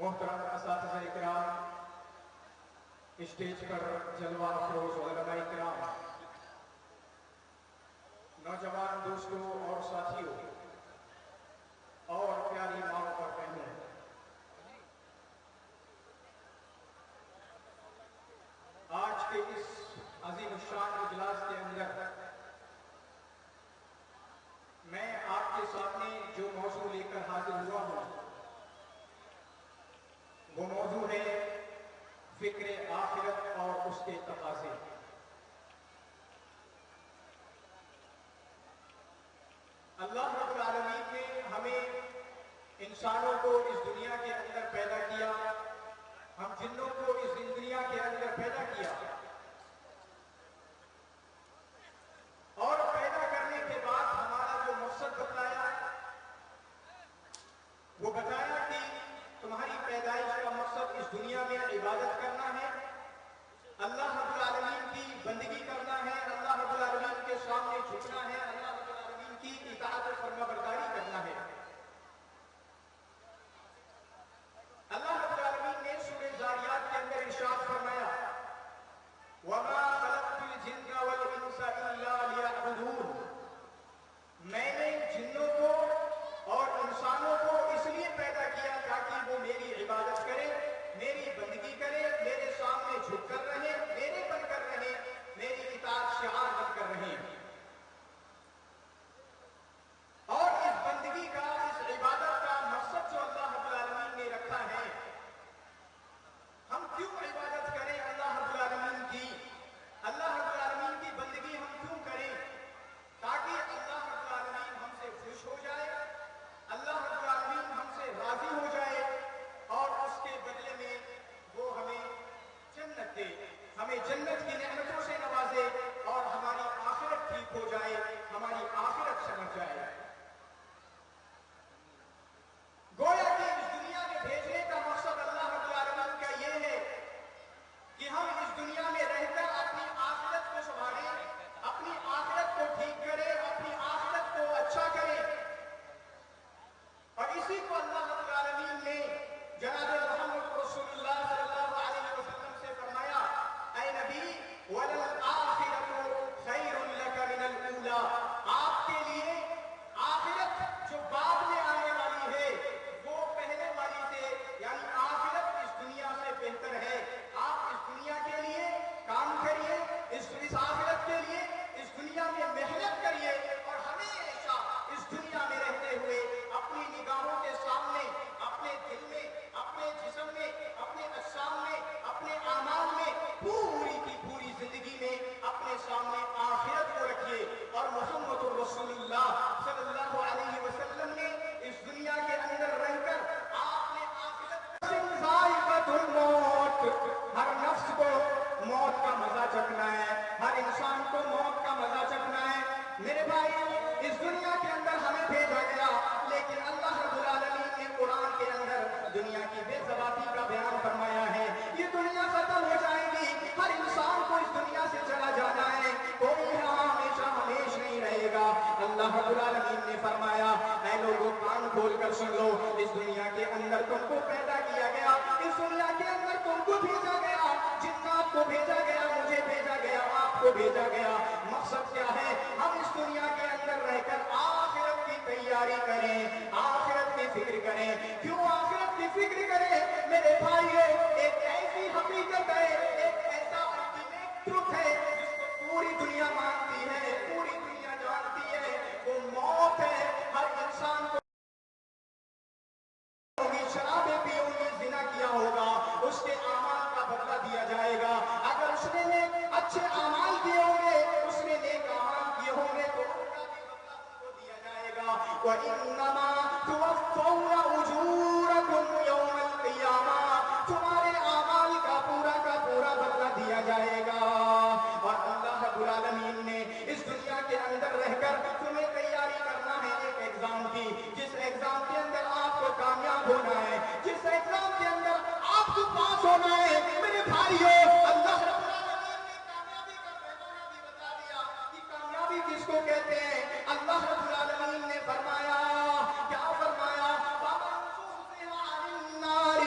محترم اساتذہ اکرام، اسٹیج پر جلوہ افروز علماء اکرام، نوجوان دوستوں اور ساتھیوں اور پیاری ماں اور بہنوں، آج کے اس عظیم الشان اجلاس کے اندر میں آپ کے سامنے جو موضوع لے کر حاضر ہوا ہوں وہ موضوع ہے فکر آخرت اور اس کے تقاضے۔ اللہ رب العالمین نے ہمیں انسانوں کو اس دنیا کے اندر پیدا کیا، ہم جنوں کو اس دنیا کے اندر پیدا کیا، اور پیدا کرنے کے بعد ہمارا جو مقصد بتایا وہ بتایا کہ تمہاری پیدائش کا مقصد اس دنیا میں عبادت کرنا ہے، اللہ رب العالمین کی بندگی کرنا ہے، اللہ رب العالمین کے سامنے جھکنا ہے، اللہ رب العالمین کی اطاعت و فرما برداری کرنا ہے۔ اللہ رب العالمین نے سورہ ذاریات کے اندر ارشاد فرمایا وَمَا خَلَقْتُ الْجِنَّ وَالْإِنسَ إِلَّا لِيَعْبُدُونِ، میں نے جنوں کو اور انسانوں کو اس لیے پیدا کیا تاکہ وہ میری عبادت کریں، میری بندگی کریں، میرے سامنے جھک کر رہیں، میرے بن کر رہیں، میری اطاعت شعار بن کر رہیں۔ اور اس بندگی کا، اس عبادت کا مقصد جو اللہ رب العالمین نے رکھا ہے، ہم کیوں عبادت کریں اللہ رب العالمین کی، اللہ رب العالمین کی بندگی ہم کیوں کریں؟ تاکہ اللہ رب العالمین ہم سے خوش ہو جائے، اللہ رب العالمین ہم سے راضی ہو جائے، اور اس کے بدلے میں وہ ہمیں جنت دے، ہمیں جنت کی نعمتوں سے نوازے، اور ہماری آخرت ٹھیک ہو جائے، ہماری آخرت سمجھ جائے۔ گویا کہ اس دنیا میں بھیجنے کا مقصد اللہ رب العالمین کا یہ ہے کہ ہم اس دنیا میں رہ کر اپنی آخرت کو سنبھالیں، اپنی آخرت کو ٹھیک کریں، اپنی آخرت کو اچھا کریں۔ اور اسی کو اللہ رب العالمین نے جناب محمد رسول اللہ صلی اللہ علیہ وسلم سے فرمایا اے نبی وَلَلْآخِرَةُ خَيْرٌ لَكَ مِنَ الْأُولَىٰ، آپ کے لیے آخرت جو بعد میں آنے والی ہے وہ پہلے والی سے، یعنی آخرت اس دنیا سے بہتر ہے۔ آپ اس دنیا کے لیے کام کریے، اس آخرت کے لیے اس دنیا میں محنت کریے، اور ہمیشہ اس دنیا میں رہتے ہوئے اپنی نگاہوں کے سامنے، اپنے دل میں، اپنے جسم میں، اپنے اجسام میں، اپنے اعمال میں، پوری کی پوری زندگی میں اپنے سامنے آخرت کو رکھیے۔ اور محمد رسول اللہ صلی اللہ علیہ وسلم نے اس دنیا کے اندر رہ کر آپ نے آخرت ذائقۃ الموت، ہر نفس کو موت کا مزہ چکھنا ہے، ہر انسان کو موت کا مزہ چکھنا ہے۔ میرے بھائی، اس دنیا کے اندر ہمیں بھیجا گیا، لیکن اللہ رب العالمین نے قرآن کے اندر دنیا کی بے ثباتی کا بیان فرمایا ہے۔ یہ دنیا ختم ہو جائے گی، ہر انسان کو اس دنیا سے چلا جانا ہے، کوئی یہاں ہمیشہ ہمیش نہیں رہے گا۔ اللہ رب العالمین نے فرمایا اے لوگوں کان کھول کر سن لو، اس دنیا کے اندر تم کو پیدا کیا گیا، اس دنیا کے اندر تم کو بھیجا گیا، جنات کو بھیجا گیا، مجھے بھیجا گیا، آپ کو بھیجا گیا۔ مقصد کیا ہے؟ ہم اس دنیا کے اندر رہ کر آخرت کی تیاری کریں، آخرت کی فکر کریں۔ کیوں آخرت کی فکر کریں؟ میرے بھائیو، ایک ایسی حقیقت ہے، ایک ایسا الٹیمیٹ ٹروتھ ہے جس کو پوری دنیا مانتی ہے، پوری دنیا جانتی ہے، وہ موت ہے۔ ہر انسان کو شرابیں پی ہوگی، زنا کیا ہوگا، اس کے اعمال کا بدلہ دیا جائے گا۔ اگر اس نے نیک اچھے اعمال کیے ہوں گے، اس نے نیک اعمال کیے ہوں گے تو ان کا بھی بدلہ ان کو دیا جائے گا۔ وَإِنَّمَا تُوَفَّوْنَ أُجُورَكُمْ يَوْمَ الْقِيَامَةِ، تمہارے اعمال کا پورا بدلہ دیا جائے گا۔ اور اللہ رب العالمین نے اس دنیا کے اندر رہ کر تمہیں تیاری کرنا ہے ایک ایگزام کی، جس ایگزام کے اندر آپ کو کامیاب ہونا ہے، جس ایگزام کے اندر آپ کو پاس ہونا ہے۔ میرے بھائیو، اللہ رب العالمین نے کامیابی کا پیمانہ بھی بتا دیا کہ کامیابی کس کو کہتے ہیں۔ اللہ رب العالمین نے فرمایا، کیا فرمایا؟ وَمَنْ زُحْزِحَ عَنِ النَّارِ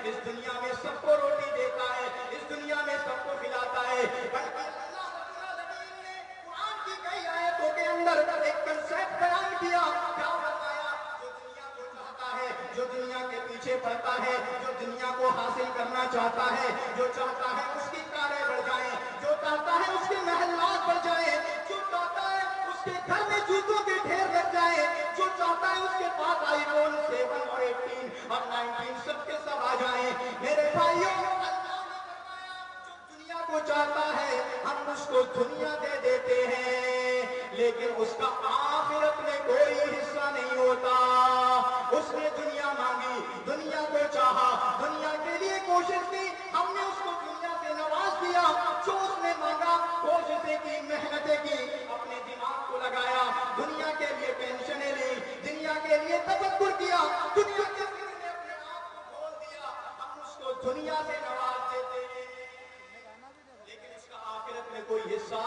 اس دنیا میں سب کو روٹی دیتا ہے، اس دنیا میں سب کو کھلاتا ہے، بلکہ اللہ رب العالمین نے قرآن کی کئی آیتوں کے اندر ایک کنسیپٹ بیان کیا، کیا فرمایا؟ جو دنیا کو چاہتا ہے، جو دنیا کے پیچھے پڑتا ہے، جو دنیا کو حاصل کرنا چاہتا ہے، جو چاہتا ہے اس کی کاریں بڑھ جائیں، جو چاہتا ہے اس کے محلات بڑھ جائیں، جو چاہتا ہے اس کے گھر میں جوتوں کے ڈھیر لگ جائیں، جو چاہتا ہے اس کے پاس آئی فون 7 اور 18 اور 19 سب کے سب آ جائیں، میرے بھائیوں اللہ نے فرمایا جو دنیا کو چاہتا ہے ہم اس کو دنیا دے دیتے ہیں، لیکن اس کا آخرت میں کوئی حصہ نہیں ہوتا۔ اس نے دنیا مانگی، دنیا کو چاہا، دنیا کے لیے کوشش کی، ہم نے اس کو دنیا سے نواز دیا، جو اس نے مانگا کوششیں کی، محنتیں کی، اپنے دماغ کو لگایا، دنیا کے لیے ٹینشنیں لی، دنیا کے لیے تفکر کیا، دنیا کے فکر میں اپنے آپ کو کھول دیا، ہم اس کو دنیا سے نواز دیتے ہیں لیکن اس کا آخرت میں کوئی حصہ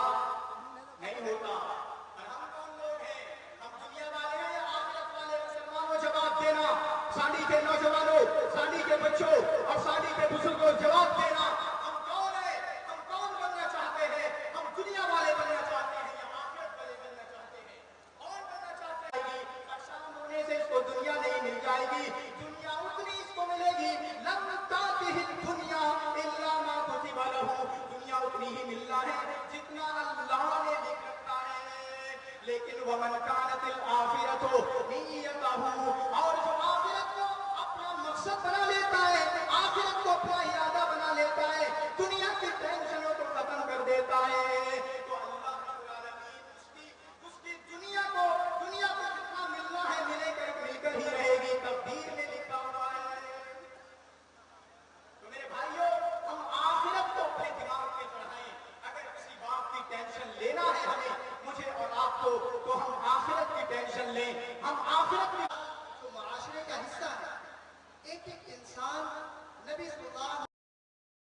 نہیں ہوتا۔ اور ہم کون لوگ ہیں؟ ہم دنیا والے ہیں یا آخرت والے؟ مسلمانوں جواب دینا، ساڑی کے نوجوانوں، ساڑی کے بچوں اور ساڑی کے بزرگوں جواب دینا، ہم کون ہیں؟ ہم کون بننا چاہتے ہیں؟ ہم دنیا والے بننا چاہتے ہیں یا آخرت والے بننا چاہتے ہیں؟ کون بننا چاہتا ہے؟ اور شام ہونے سے اس کو دنیا نہیں مل جائے گی، دنیا اتنی اس کو ملے گی، لم تاتہ الدنیا الا ما کتب لہ، دنیا اتنی ہی ملنا ہے جتنا اللہ نے لکھ رکھا ہے، لیکن ومن کانت الآخرۃ نیتہ، اور جو آخرت کو اپنا مقصد بنا لیتا ہے، آخرت کو اپنا ارادہ بنا لیتا ہے، دنیا کی ٹینشنوں کو ختم کر دیتا ہے، تو اللہ رب العالمین اس کی دنیا کو جتنا ملنا ہے مل کر ہی رہے گی، تقدیر میں لکھا ہوا ہے۔ تو میرے بھائیوں ہم آخرت کو اپنے دماغ میں چڑھائیں، اگر کسی بات کی ٹینشن لینا ہے ہمیں، مجھے اور آپ کو، تو ہم آخرت کی ٹینشن لیں، ہم آخرت میں تو معاشرے کا حصہ ہے۔ ایک ایک انسان نبی صلی اللہ